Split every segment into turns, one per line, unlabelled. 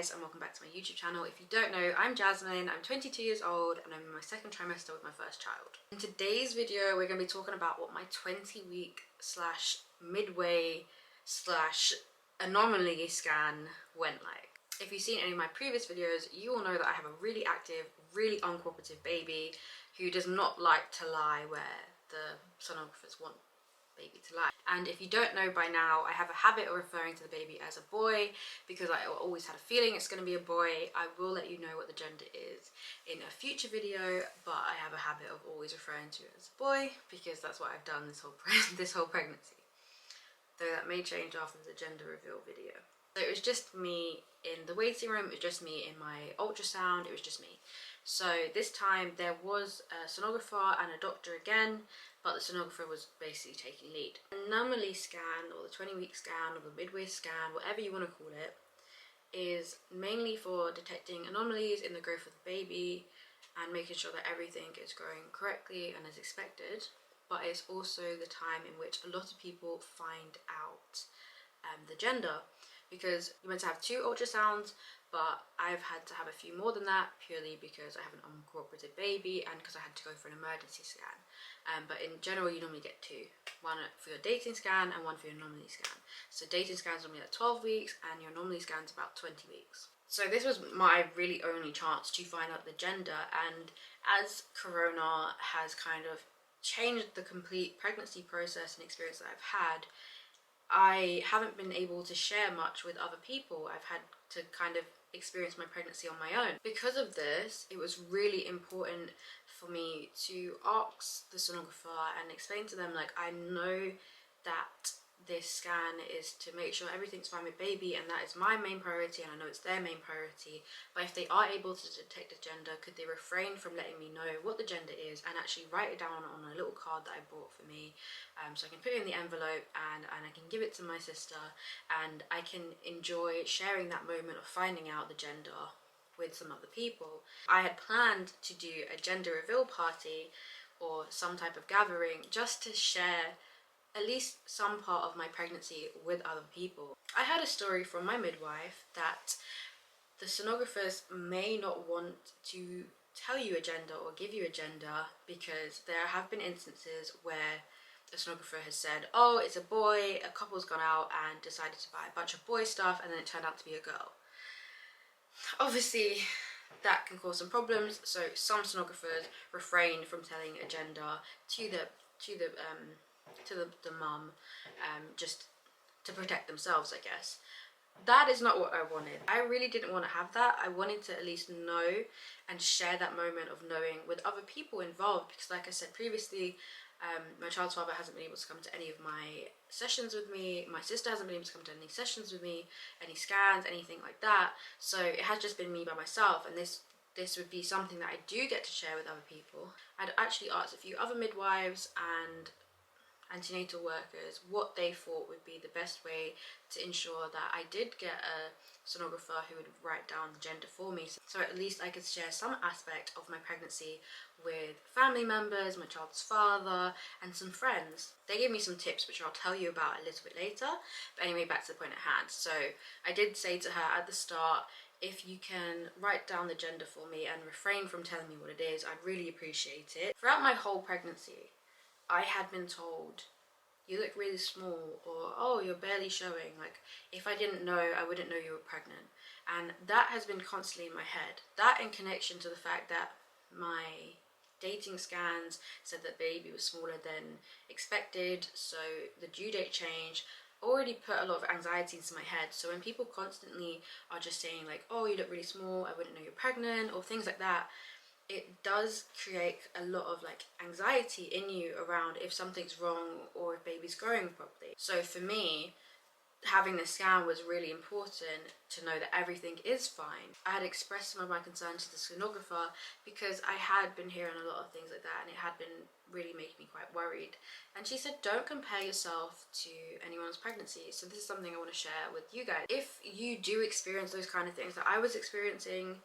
guys, and welcome back to my YouTube channel. If you don't know, I'm Jasmine, I'm 22 years old and I'm in my second trimester with my first child. In today's video we're going to be talking about what my 20-week slash midway slash anomaly scan went like. If you've seen any of my previous videos, you will know that I have a really active, really uncooperative baby who does not like to lie where the sonographers want baby to lie. And if you don't know by now, I have a habit of referring to the baby as a boy because I always had a feeling it's going to be a boy. I will let you know what the gender is in a future video, but I have a habit of always referring to it as a boy because that's what I've done this whole pregnancy. Though that may change after the gender reveal video. So it was just me in the waiting room, it was just me in my ultrasound, it was just me. So this time there was a sonographer and a doctor again, but the sonographer was basically taking lead. Anomaly scan, or the 20-week scan, or the midway scan, whatever you want to call it, is mainly for detecting anomalies in the growth of the baby and making sure that everything is growing correctly and as expected. But it's also the time in which a lot of people find out the gender, because you're meant to have 2 ultrasounds, but I've had to have a few more than that purely because I have an uncooperative baby and because I had to go for an emergency scan. But in general you normally get 2, one for your dating scan and one for your anomaly scan. So dating scan's normally at 12 weeks and your anomaly scan's about 20 weeks. So this was my really only chance to find out the gender, and as Corona has kind of changed the complete pregnancy process and experience that I've had, I haven't been able to share much with other people. I've had to kind of experience my pregnancy on my own. Because of this, it was really important for me to ask the sonographer and explain to them, like, I know that this scan is to make sure everything's fine with baby, and that is my main priority, and I know it's their main priority, but if they are able to detect the gender, could they refrain from letting me know what the gender is and actually write it down on a little card that I bought for me, so I can put it in the envelope and I can give it to my sister, and I can enjoy sharing that moment of finding out the gender with some other people. I had planned to do a gender reveal party or some type of gathering just to share at least some part of my pregnancy with other people. I had a story from my midwife that the sonographers may not want to tell you a gender or give you a gender because there have been instances where the sonographer has said, oh, it's a boy, a couple's gone out and decided to buy a bunch of boy stuff, and then it turned out to be a girl. Obviously that can cause some problems, so some sonographers refrain from telling a gender to the mum, just to protect themselves, I guess. That is not what I wanted. I really didn't want to have that. I wanted to at least know and share that moment of knowing with other people involved, because like I said previously, my child's father hasn't been able to come to any of my sessions with me, my sister hasn't been able to come to any sessions with me, any scans, anything like that, so it has just been me by myself, and this would be something that I do get to share with other people. I'd actually asked a few other midwives and antenatal workers what they thought would be the best way to ensure that I did get a sonographer who would write down the gender for me, so at least I could share some aspect of my pregnancy with family members, my child's father, and some friends. They gave me some tips which I'll tell you about a little bit later, but anyway, back to the point at hand. So I did say to her at the start, if you can write down the gender for me and refrain from telling me what it is, I'd really appreciate it. Throughout my whole pregnancy, I had been told, you look really small, or oh, you're barely showing. Like, if I didn't know, I wouldn't know you were pregnant. And that has been constantly in my head. That in connection to the fact that my dating scans said that baby was smaller than expected, so the due date change already put a lot of anxiety into my head. So when people constantly are just saying like, oh, you look really small, I wouldn't know you're pregnant, or things like that, it does create a lot of like anxiety in you around if something's wrong or if baby's growing properly. So for me, having the scan was really important to know that everything is fine. I had expressed some of my concerns to the sonographer because I had been hearing a lot of things like that, and it had been really making me quite worried. And she said, don't compare yourself to anyone's pregnancy. So this is something I want to share with you guys. If you do experience those kind of things that I was experiencing,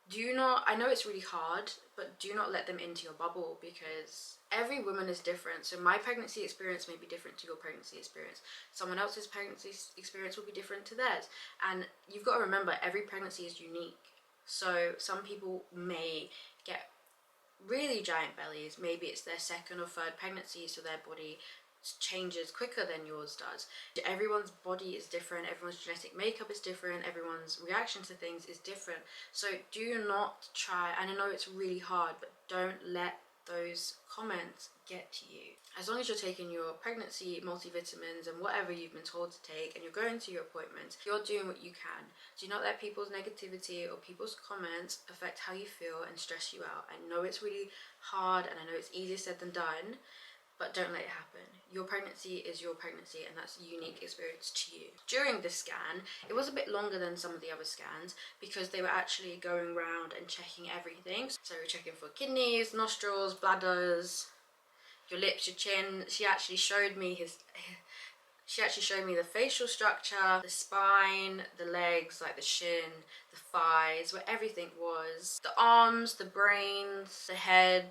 do not, I know it's really hard, but do not let them into your bubble, because every woman is different. So my pregnancy experience may be different to your pregnancy experience. Someone else's pregnancy experience will be different to theirs. And you've got to remember, every pregnancy is unique. So some people may get really giant bellies. Maybe it's their second or third pregnancy, so their body changes quicker than yours does. Everyone's body is different, everyone's genetic makeup is different, everyone's reaction to things is different. So do not try, and I know it's really hard, but don't let those comments get to you. As long as you're taking your pregnancy multivitamins and whatever you've been told to take, and you're going to your appointments, you're doing what you can. Do not let people's negativity or people's comments affect how you feel and stress you out. I know it's really hard, and I know it's easier said than done, but don't let it happen. Your pregnancy is your pregnancy, and that's a unique experience to you. During this scan, it was a bit longer than some of the other scans because they were actually going around and checking everything. So we were checking for kidneys, nostrils, bladders, your lips, your chin. She actually showed me the facial structure, the spine, the legs, like the shin, the thighs, where everything was. The arms, the brains, the head,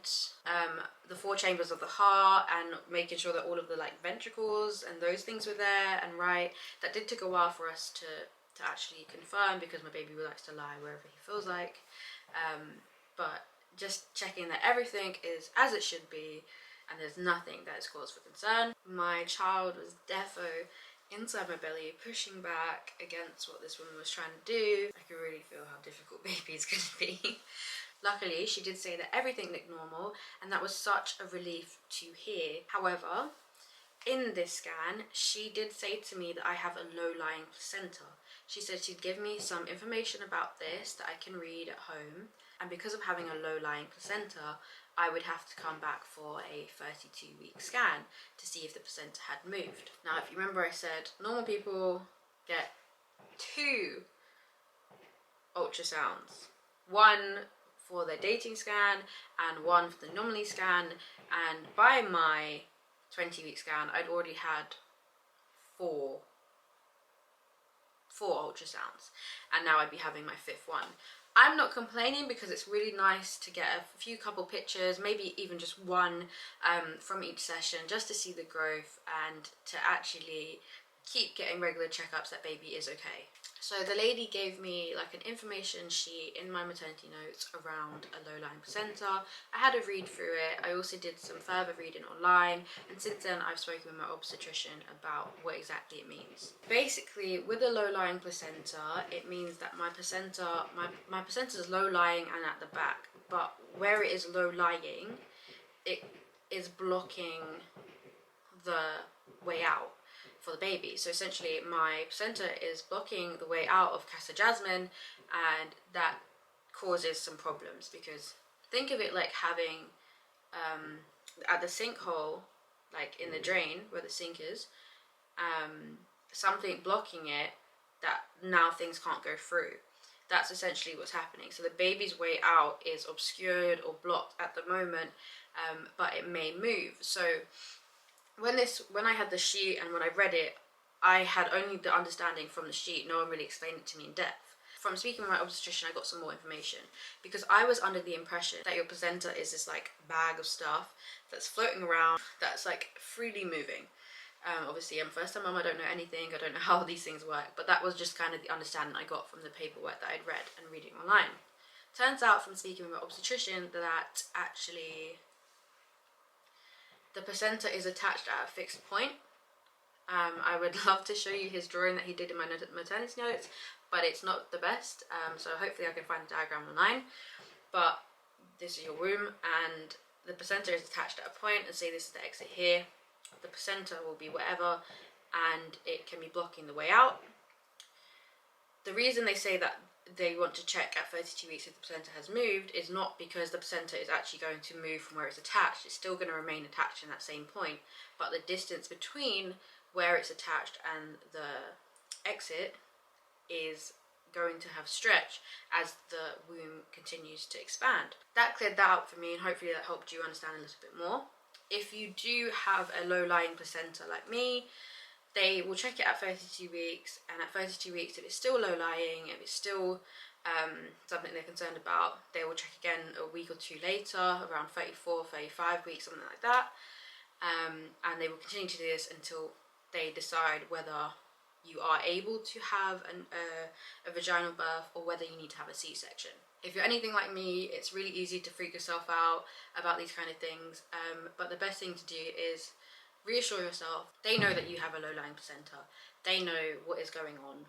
the 4 chambers of the heart, and making sure that all of the like ventricles and those things were there and right. That did take a while for us to actually confirm, because my baby likes to lie wherever he feels like. But just checking that everything is as it should be, and there's nothing that is cause for concern. My child was defo inside my belly, pushing back against what this woman was trying to do. I could really feel how difficult baby is going to be. Luckily, she did say that everything looked normal, and that was such a relief to hear. However, in this scan, she did say to me that I have a low-lying placenta. She said she'd give me some information about this that I can read at home, and because of having a low-lying placenta, I would have to come back for a 32-week scan to see if the placenta had moved. Now, if you remember, I said normal people get 2 ultrasounds. 1 for their dating scan and 1 for the Anomaly Scan. And by my 20-week scan, I'd already had 4 ultrasounds, and now I'd be having my 5th one. I'm not complaining, because it's really nice to get a couple pictures, maybe even just one from each session, just to see the growth and to actually keep getting regular checkups that baby is okay. So the lady gave me like an information sheet in my maternity notes around a low-lying placenta. I had a read through it. I also did some further reading online, and since then I've spoken with my obstetrician about what exactly it means. Basically, with a low-lying placenta, it means that my placenta is low-lying and at the back, but where it is low-lying, it is blocking the way out for the baby. So essentially my placenta is blocking the way out of Casa Jasmine, and that causes some problems, because think of it like having at the sinkhole, like in the drain where the sink is, something blocking it that now things can't go through. That's essentially what's happening. So the baby's way out is obscured or blocked at the moment, but it may move. So when I had the sheet and when I read it, I had only the understanding from the sheet. No one really explained it to me in depth. From speaking with my obstetrician, I got some more information, because I was under the impression that your placenta is this like bag of stuff that's floating around, that's like freely moving. Obviously, I'm first time mum, I don't know anything, I don't know how these things work, but that was just kind of the understanding I got from the paperwork that I'd read and reading online. Turns out from speaking with my obstetrician that actually the placenta is attached at a fixed point. I would love to show you his drawing that he did in my maternity notes, but it's not the best, so hopefully I can find a diagram online. But this is your womb, and the placenta is attached at a point, and say this is the exit here. The placenta will be whatever, and it can be blocking the way out. The reason they say that they want to check at 32 weeks if the placenta has moved is not because the placenta is actually going to move from where it's attached. It's still going to remain attached in that same point, but the distance between where it's attached and the exit is going to have stretch as the womb continues to expand. That cleared that up for me, and hopefully that helped you understand a little bit more. If you do have a low-lying placenta like me, they will check it at 32 weeks, and at 32 weeks, if it's still low-lying, if it's still something they're concerned about, they will check again a week or two later, around 34, 35 weeks, something like that. And they will continue to do this until they decide whether you are able to have a vaginal birth or whether you need to have a C-section. If you're anything like me, it's really easy to freak yourself out about these kind of things, but the best thing to do is reassure yourself. They know that you have a low-lying placenta. They know what is going on,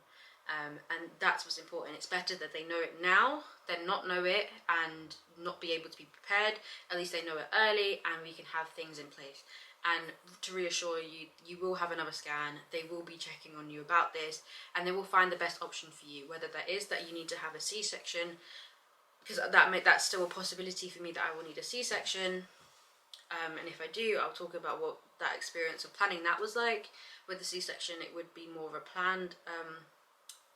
and that's what's important. It's better that they know it now than not know it and not be able to be prepared. At least they know it early and we can have things in place. And to reassure you, you will have another scan. They will be checking on you about this, and they will find the best option for you, whether that is that you need to have a C-section, because that's still a possibility for me that I will need a C-section. And if I do, I'll talk about what that experience of planning that was like. With the C-section, it would be more of a planned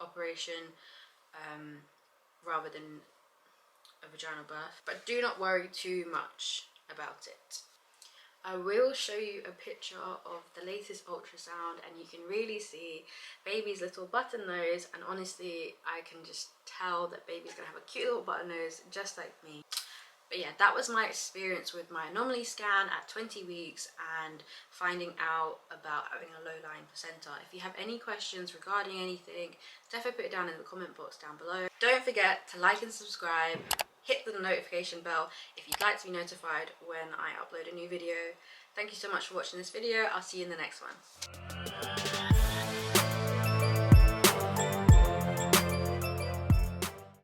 operation rather than a vaginal birth. But do not worry too much about it. I will show you a picture of the latest ultrasound, and you can really see baby's little button nose, and honestly I can just tell that baby's gonna have a cute little button nose just like me. But yeah, that was my experience with my Anomaly Scan at 20 weeks and finding out about having a low-lying placenta. If you have any questions regarding anything, definitely put it down in the comment box down below. Don't forget to like and subscribe. Hit the notification bell if you'd like to be notified when I upload a new video. Thank you so much for watching this video. I'll see you in the next one.